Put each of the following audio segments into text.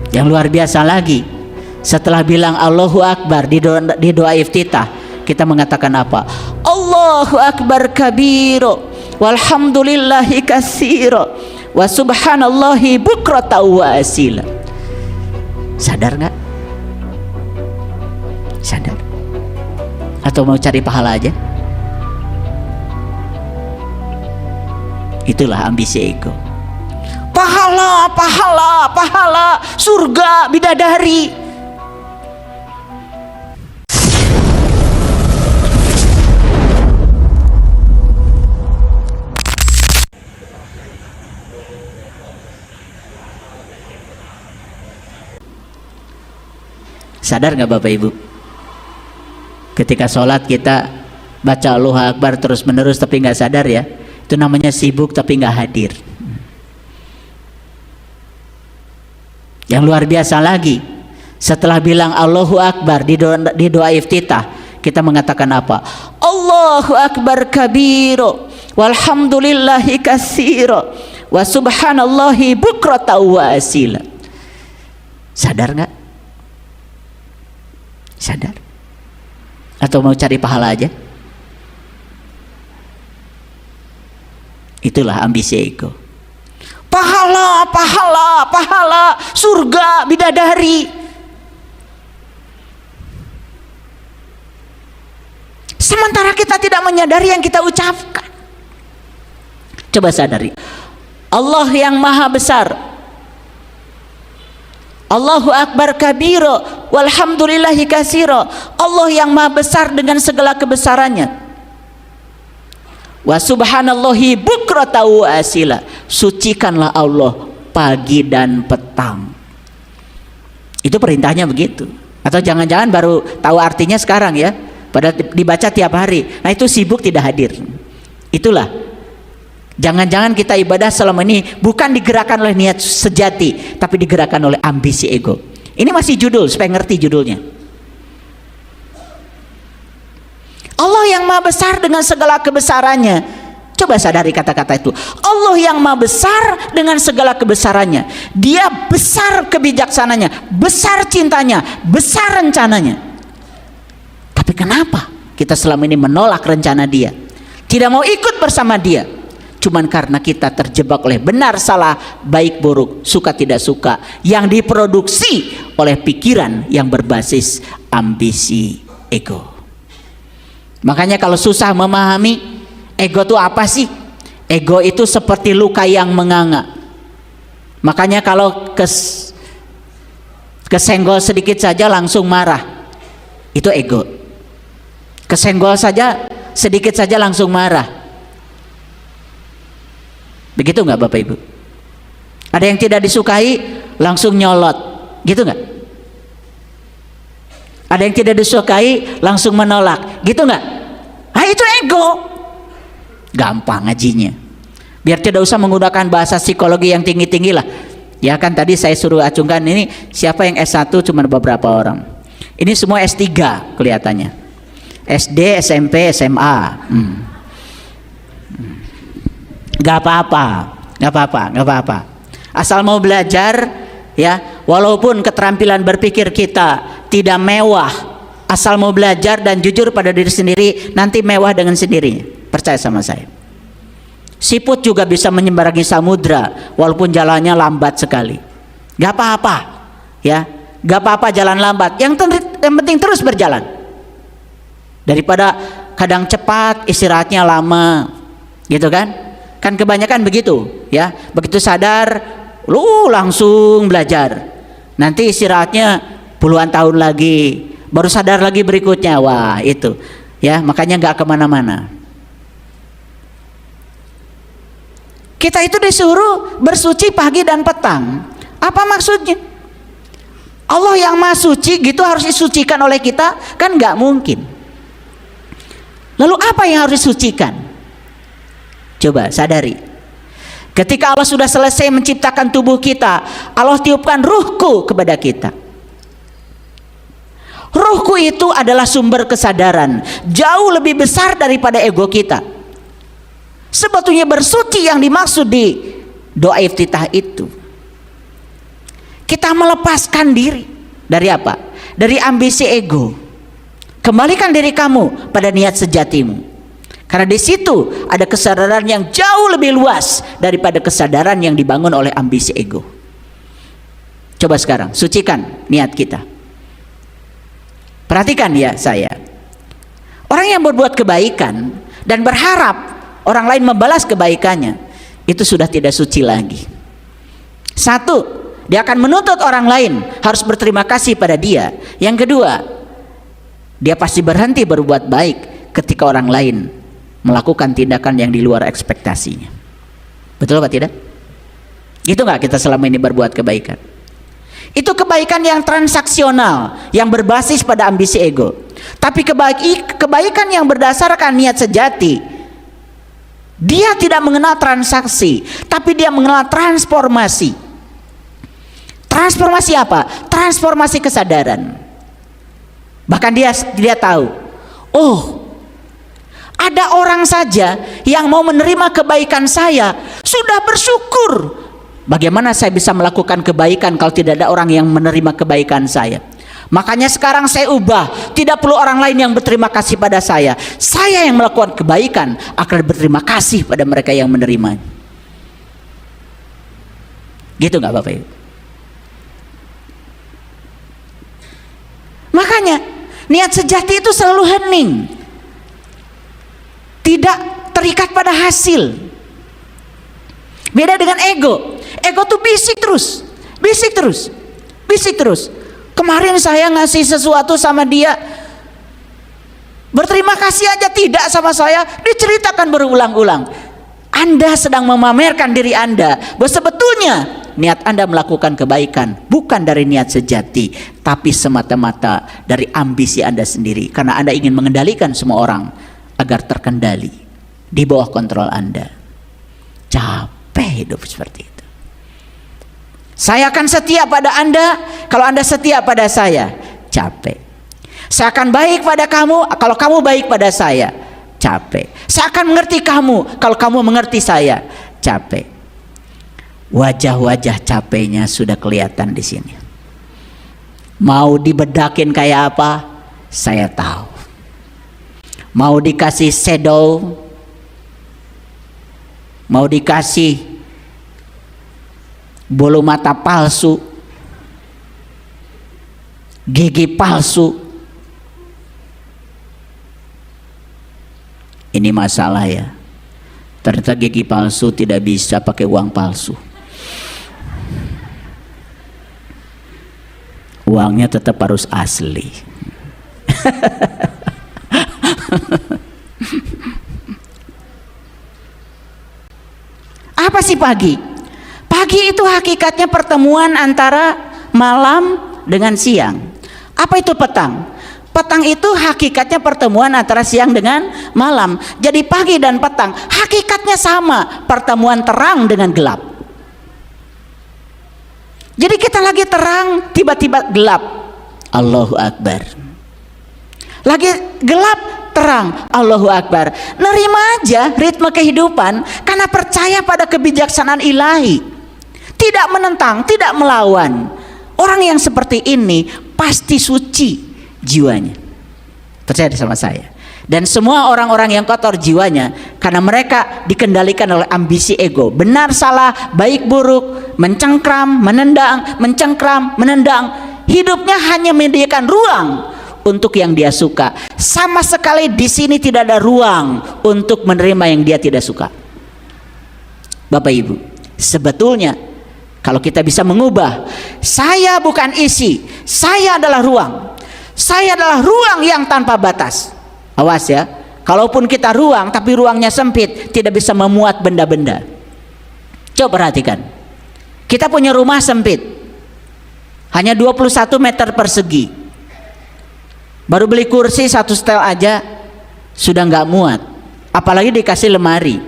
Yang luar biasa lagi, setelah bilang Allahu Akbar di doa iftitah, kita mengatakan apa? Allahu Akbar kabiro walhamdulillahi katsiro wa subhanallahi bukrata wa asila. Sadar nggak? Sadar? Atau mau cari pahala aja? Itulah ambisi ego. Pahala, pahala, pahala, surga, bidadari. Sadar nggak Bapak Ibu? Ketika sholat kita baca Allahu Akbar terus menerus tapi nggak sadar ya, itu namanya sibuk tapi nggak hadir. Yang luar biasa lagi, setelah bilang Allahu Akbar di doa iftitah, kita mengatakan apa? Allahu Akbar kabiro walhamdulillahi katsiro wa subhanallahi bukrata wa asila. Sadar nggak? Sadar? Atau mau cari pahala aja? Itulah ambisi ego. Pahala, pahala, pahala, surga, bidadari. Sementara kita tidak menyadari yang kita ucapkan. Coba sadari, Allah yang maha besar, Allahu Akbar kabiro walhamdulillahi katsiro, Allah yang maha besar dengan segala kebesarannya. Wa subhanallahi bukrata wa asila, sucikanlah Allah pagi dan petang. Itu perintahnya begitu. Atau jangan-jangan baru tahu artinya sekarang ya, padahal dibaca tiap hari. Nah itu sibuk tidak hadir. Itulah, jangan-jangan kita ibadah selama ini bukan digerakkan oleh niat sejati, tapi digerakkan oleh ambisi ego. Ini masih judul, supaya ngerti judulnya. Allah yang maha besar dengan segala kebesarannya. Coba sadari kata-kata itu. Allah yang maha besar dengan segala kebesarannya. Dia besar kebijaksananya, besar cintanya, besar rencananya. Tapi kenapa kita selama ini menolak rencana Dia? Tidak mau ikut bersama Dia. Cuman karena kita terjebak oleh benar salah, baik buruk, suka tidak suka, yang diproduksi oleh pikiran yang berbasis ambisi ego. Makanya kalau susah memahami ego itu apa sih? Ego itu seperti luka yang menganga. Makanya kalau kesenggol sedikit saja langsung marah, itu ego. Kesenggol saja sedikit saja langsung marah. Begitu nggak Bapak Ibu? Ada yang tidak disukai langsung nyolot, gitu nggak? Ada yang tidak disukai langsung menolak, gitu nggak? Ah itu ego. Gampang ngajinya. Biar tidak usah menggunakan bahasa psikologi yang tinggi-tinggi lah. Ya kan tadi saya suruh acungkan ini siapa yang S1 cuma beberapa orang. Ini semua S3 kelihatannya. SD, SMP, SMA. Gak apa-apa, gak apa-apa, gak apa-apa. Asal mau belajar ya, walaupun keterampilan berpikir kita tidak mewah, asal mau belajar dan jujur pada diri sendiri, nanti mewah dengan sendirinya. Percaya sama saya. Siput juga bisa menyeberangi samudra walaupun jalannya lambat sekali. Gak apa-apa ya, gak apa-apa jalan lambat, yang penting terus berjalan. Daripada kadang cepat istirahatnya lama, gitu kan? Kan kebanyakan begitu ya, begitu sadar lu langsung belajar, nanti istirahatnya puluhan tahun lagi, baru sadar lagi berikutnya. Wah itu ya, makanya nggak kemana-mana. Kita itu disuruh bersuci pagi dan petang. Apa maksudnya? Allah yang maha suci gitu harus disucikan oleh kita? Kan nggak mungkin. Lalu apa yang harus disucikan? Coba sadari. Ketika Allah sudah selesai menciptakan tubuh kita, Allah tiupkan ruhku kepada kita. Ruhku itu adalah sumber kesadaran, jauh lebih besar daripada ego kita. Sebetulnya bersuci yang dimaksud di doa iftitah itu. Kita kita melepaskan diri dari apa? Dari ambisi ego. Kembalikan diri kamu pada niat sejatimu. Karena di situ ada kesadaran yang jauh lebih luas daripada kesadaran yang dibangun oleh ambisi ego. Coba sekarang sucikan niat kita. Perhatikan ya saya. Orang yang berbuat kebaikan dan berharap orang lain membalas kebaikannya, itu sudah tidak suci lagi. Satu, dia akan menuntut orang lain harus berterima kasih pada dia. Yang kedua, dia pasti berhenti berbuat baik ketika orang lain melakukan tindakan yang di luar ekspektasinya. Betul apa tidak? Gitu nggak kita selama ini berbuat kebaikan? Itu kebaikan yang transaksional, yang berbasis pada ambisi ego. Tapi kebaikan yang berdasarkan niat sejati, dia tidak mengenal transaksi, tapi dia mengenal transformasi. Transformasi apa? Transformasi kesadaran. Bahkan dia tahu, oh, ada orang saja yang mau menerima kebaikan saya, sudah bersyukur. Bagaimana saya bisa melakukan kebaikan kalau tidak ada orang yang menerima kebaikan saya? Makanya sekarang saya ubah, tidak perlu orang lain yang berterima kasih pada saya. Saya yang melakukan kebaikan akan berterima kasih pada mereka yang menerima. Gitu nggak Bapak Ibu? Makanya niat sejati itu selalu hening, tidak terikat pada hasil. Beda dengan ego. Ego tuh bisik terus, bisik terus, bisik terus. Kemarin saya ngasih sesuatu sama dia, berterima kasih aja tidak sama saya, diceritakan berulang-ulang. Anda sedang memamerkan diri Anda bahwa sebetulnya niat Anda melakukan kebaikan bukan dari niat sejati, tapi semata-mata dari ambisi Anda sendiri, karena Anda ingin mengendalikan semua orang agar terkendali di bawah kontrol Anda. Capek hidup seperti itu. Saya akan setia pada Anda kalau Anda setia pada saya. Capek. Saya akan baik pada kamu kalau kamu baik pada saya. Capek. Saya akan mengerti kamu kalau kamu mengerti saya. Capek. Wajah-wajah capeknya sudah kelihatan di sini. Mau dibedakin kayak apa? Saya tahu. Mau dikasih shadow, mau dikasih bulu mata palsu, gigi palsu, ini masalah ya. Ternyata gigi palsu tidak bisa pakai uang palsu. Uangnya tetap harus asli. Apa sih pagi? Pagi itu hakikatnya pertemuan antara malam dengan siang. Apa itu petang? Petang itu hakikatnya pertemuan antara siang dengan malam. Jadi pagi dan petang hakikatnya sama, pertemuan terang dengan gelap. Jadi kita lagi terang, tiba-tiba gelap. Allahu Akbar. Lagi gelap, terang. Allahu Akbar. Nerima aja ritme kehidupan karena percaya pada kebijaksanaan ilahi. Tidak menentang, tidak melawan. Orang yang seperti ini pasti suci jiwanya. Percaya sama saya. Dan semua orang-orang yang kotor jiwanya karena mereka dikendalikan oleh ambisi ego. Benar salah, baik buruk, mencengkram, menendang, mencengkram, menendang. Hidupnya hanya menyediakan ruang untuk yang dia suka. Sama sekali di sini tidak ada ruang untuk menerima yang dia tidak suka. Bapak Ibu, sebetulnya kalau kita bisa mengubah, saya bukan isi, saya adalah ruang. Saya adalah ruang yang tanpa batas. Awas ya, kalaupun kita ruang tapi ruangnya sempit, tidak bisa memuat benda-benda. Coba perhatikan, kita punya rumah sempit, hanya 21 meter persegi. Baru beli kursi satu setel aja sudah nggak muat, apalagi dikasih lemari.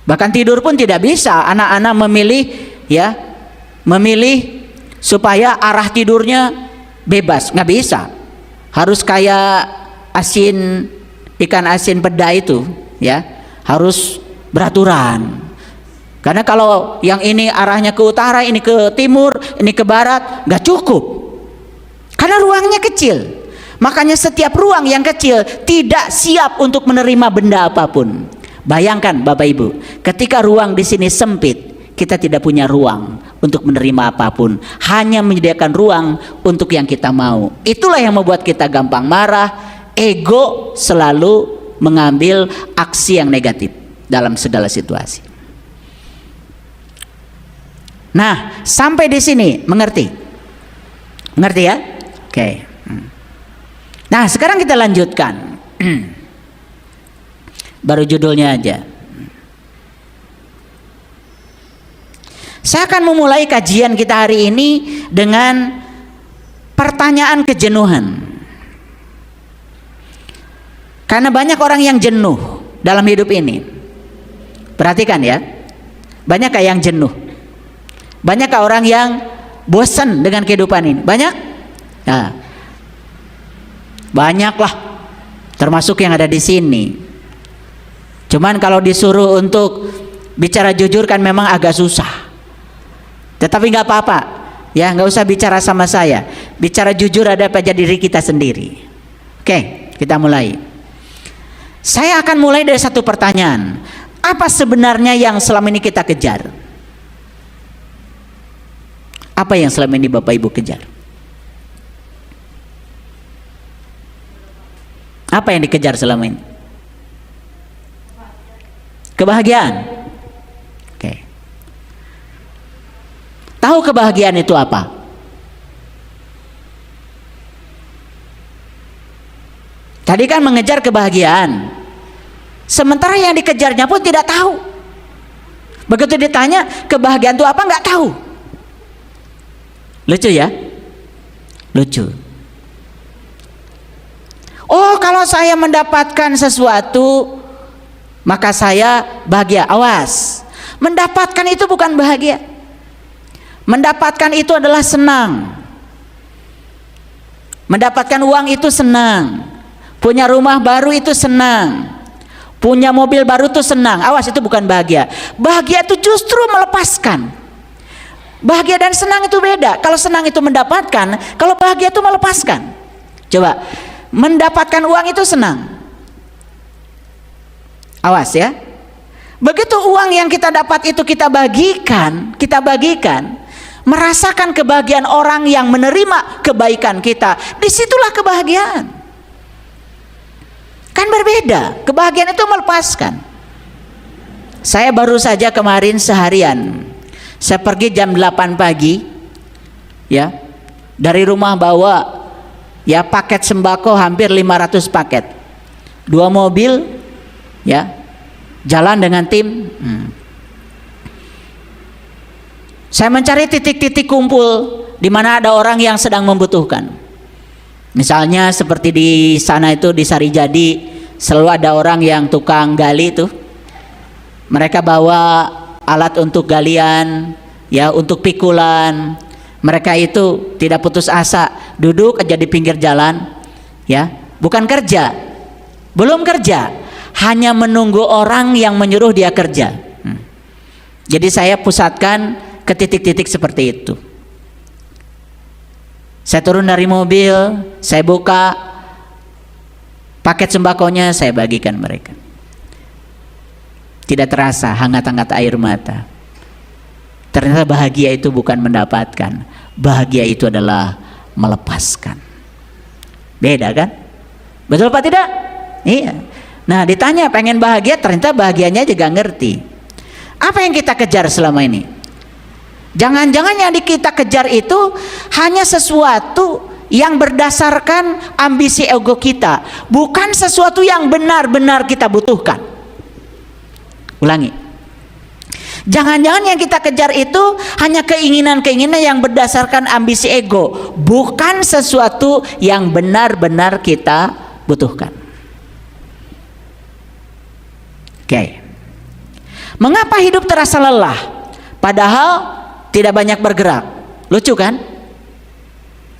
Bahkan tidur pun tidak bisa. Anak-anak memilih supaya arah tidurnya bebas, nggak bisa. Harus kayak ikan asin peda itu, ya, harus beraturan. Karena kalau yang ini arahnya ke utara, ini ke timur, ini ke barat, nggak cukup. Karena ruangnya kecil. Makanya setiap ruang yang kecil tidak siap untuk menerima benda apapun. Bayangkan Bapak Ibu, ketika ruang di sini sempit, kita tidak punya ruang untuk menerima apapun. Hanya menyediakan ruang untuk yang kita mau. Itulah yang membuat kita gampang marah. Ego selalu mengambil aksi yang negatif dalam segala situasi. Nah, sampai di sini mengerti? Mengerti ya? Oke. Nah, sekarang kita lanjutkan. Baru judulnya aja. Saya akan memulai kajian kita hari ini dengan pertanyaan kejenuhan. Karena banyak orang yang jenuh dalam hidup ini. Perhatikan ya. Banyakkah yang jenuh? Banyakkah orang yang bosan dengan kehidupan ini? Banyak? Nah, banyaklah. Termasuk yang ada di sini. Cuman kalau disuruh untuk bicara jujur kan memang agak susah. Tetapi nggak apa-apa, ya nggak usah bicara sama saya. Bicara jujur ada pada diri kita sendiri. Oke, kita mulai. Saya akan mulai dari satu pertanyaan. Apa sebenarnya yang selama ini kita kejar? Apa yang selama ini Bapak Ibu kejar? Apa yang dikejar selama ini? Kebahagiaan. Oke. Tahu kebahagiaan itu apa? Tadi kan mengejar kebahagiaan. Sementara yang dikejarnya pun tidak tahu. Begitu ditanya kebahagiaan itu apa, nggak tahu. Lucu ya? Lucu. Oh, kalau saya mendapatkan sesuatu maka saya bahagia. Awas, mendapatkan itu bukan bahagia. Mendapatkan itu adalah senang. Mendapatkan uang itu senang. Punya rumah baru itu senang. Punya mobil baru itu senang. Awas, itu bukan bahagia. Bahagia itu justru melepaskan. Bahagia dan senang itu beda. Kalau senang itu mendapatkan, kalau bahagia itu melepaskan. Coba, mendapatkan uang itu senang. Awas ya. Begitu uang yang kita dapat itu kita bagikan, merasakan kebahagiaan orang yang menerima kebaikan kita, disitulah kebahagiaan. Kan berbeda. Kebahagiaan itu melepaskan. Saya baru saja kemarin seharian, saya pergi jam 8 pagi, ya, dari rumah bawa, ya, paket sembako hampir 500 paket, 2 mobil, ya, jalan dengan tim. Saya mencari titik-titik kumpul di mana ada orang yang sedang membutuhkan. Misalnya seperti di sana itu di Sarijadi selalu ada orang yang tukang gali itu. Mereka bawa alat untuk galian, ya, untuk pikulan. Mereka itu tidak putus asa, duduk aja di pinggir jalan, ya, bukan kerja, belum kerja, hanya menunggu orang yang menyuruh dia kerja. Jadi saya pusatkan ke titik-titik seperti itu. Saya turun dari mobil, saya buka paket sembakonya, saya bagikan mereka. Tidak terasa hangat-hangat air mata. Ternyata bahagia itu bukan mendapatkan, bahagia itu adalah melepaskan. Beda kan? Betul apa tidak? Iya. Nah, ditanya pengen bahagia, ternyata bahagianya juga ngerti. Apa yang kita kejar selama ini? Jangan-jangan yang kita kejar itu hanya sesuatu yang berdasarkan ambisi ego kita, bukan sesuatu yang benar-benar kita butuhkan. Ulangi. Jangan-jangan yang kita kejar itu hanya keinginan-keinginan yang berdasarkan ambisi ego, bukan sesuatu yang benar-benar kita butuhkan. Oke. Mengapa hidup terasa lelah padahal tidak banyak bergerak? Lucu kan?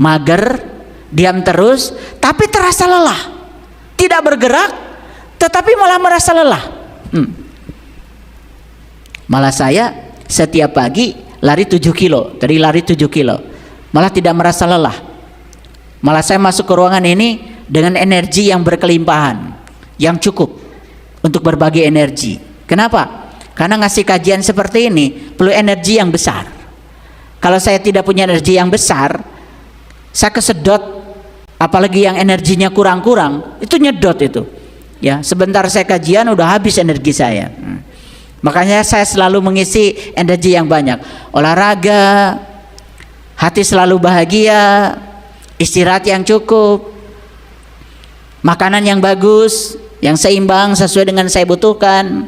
Mager, diam terus, tapi terasa lelah. Tidak bergerak, tetapi malah merasa lelah. Malah saya setiap pagi lari 7 kilo, tadi lari 7 kilo, malah tidak merasa lelah. Malah saya masuk ke ruangan ini dengan energi yang berkelimpahan, yang cukup untuk berbagi energi. Kenapa? Karena ngasih kajian seperti ini perlu energi yang besar. Kalau saya tidak punya energi yang besar, saya kesedot, apalagi yang energinya kurang-kurang, itu nyedot itu. Ya, sebentar saya kajian udah habis energi saya. Makanya saya selalu mengisi energi yang banyak. Olahraga, hati selalu bahagia, istirahat yang cukup, makanan yang bagus, yang seimbang sesuai dengan saya butuhkan,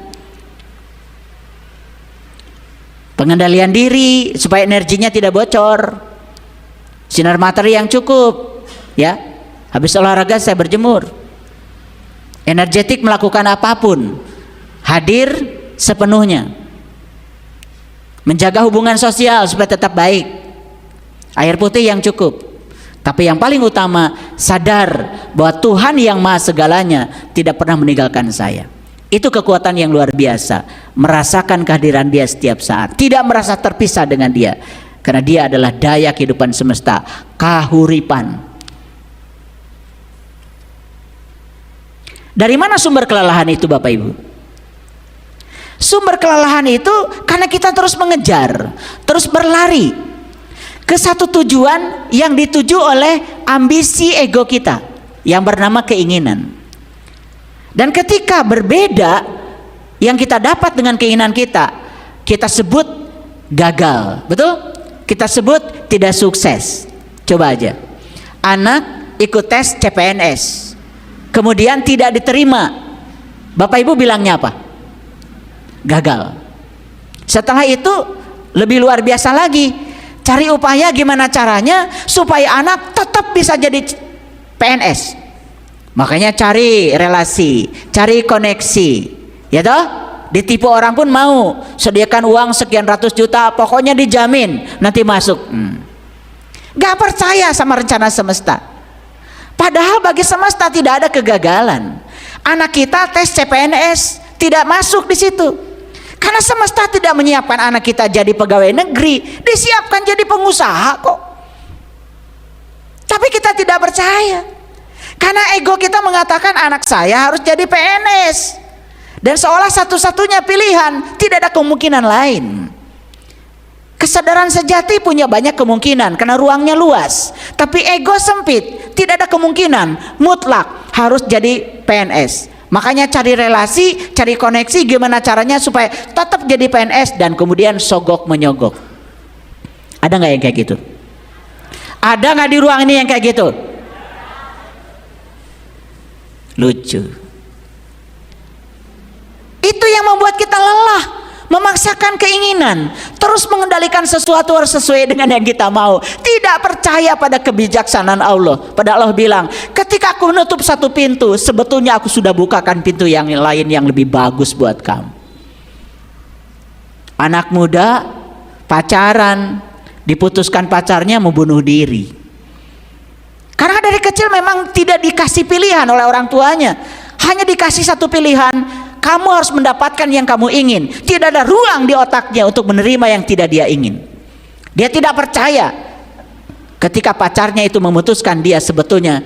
pengendalian diri supaya energinya tidak bocor, sinar matahari yang cukup, ya. Habis olahraga saya berjemur, energetik melakukan apapun, hadir sepenuhnya, menjaga hubungan sosial supaya tetap baik, air putih yang cukup. Tapi yang paling utama, sadar bahwa Tuhan yang maha segalanya tidak pernah meninggalkan saya. Itu kekuatan yang luar biasa, merasakan kehadiran dia setiap saat, tidak merasa terpisah dengan dia, karena dia adalah daya kehidupan semesta, kahuripan. Dari mana sumber kelelahan itu Bapak Ibu? Sumber kelelahan itu karena kita terus mengejar, terus berlari ke satu tujuan yang dituju oleh ambisi ego kita yang bernama keinginan. Dan ketika berbeda yang kita dapat dengan keinginan kita, kita sebut gagal, betul? Kita sebut tidak sukses. Coba aja, anak ikut tes CPNS, kemudian tidak diterima, Bapak Ibu bilangnya apa? Gagal. Setelah itu lebih luar biasa lagi, cari upaya gimana caranya supaya anak tetap bisa jadi PNS. Makanya cari relasi, cari koneksi, ya toh? Ditipu orang pun mau, sediakan uang sekian ratus juta, pokoknya dijamin nanti masuk. Gak percaya sama rencana semesta. Padahal bagi semesta tidak ada kegagalan. Anak kita tes CPNS tidak masuk di situ. Karena semesta tidak menyiapkan anak kita jadi pegawai negeri, disiapkan jadi pengusaha kok. Tapi kita tidak percaya. Karena ego kita mengatakan anak saya harus jadi PNS. Dan seolah satu-satunya pilihan, tidak ada kemungkinan lain. Kesadaran sejati punya banyak kemungkinan karena ruangnya luas. Tapi ego sempit, tidak ada kemungkinan mutlak harus jadi PNS. Makanya cari relasi, cari koneksi, gimana caranya supaya tetap jadi PNS dan kemudian sogok menyogok. Ada nggak yang kayak gitu? Ada nggak di ruang ini yang kayak gitu? Lucu. Itu yang membuat kita lelah, memaksakan keinginan, terus mengendalikan sesuatu harus sesuai dengan yang kita mau, tidak percaya pada kebijaksanaan Allah. Pada Allah bilang, ketika aku menutup satu pintu, sebetulnya aku sudah bukakan pintu yang lain yang lebih bagus buat kamu. Anak muda pacaran, diputuskan pacarnya mau bunuh diri, karena dari kecil memang tidak dikasih pilihan oleh orang tuanya, hanya dikasih satu pilihan, kamu harus mendapatkan yang kamu ingin. Tidak ada ruang di otaknya untuk menerima yang tidak dia ingin. Dia tidak percaya ketika pacarnya itu memutuskan dia sebetulnya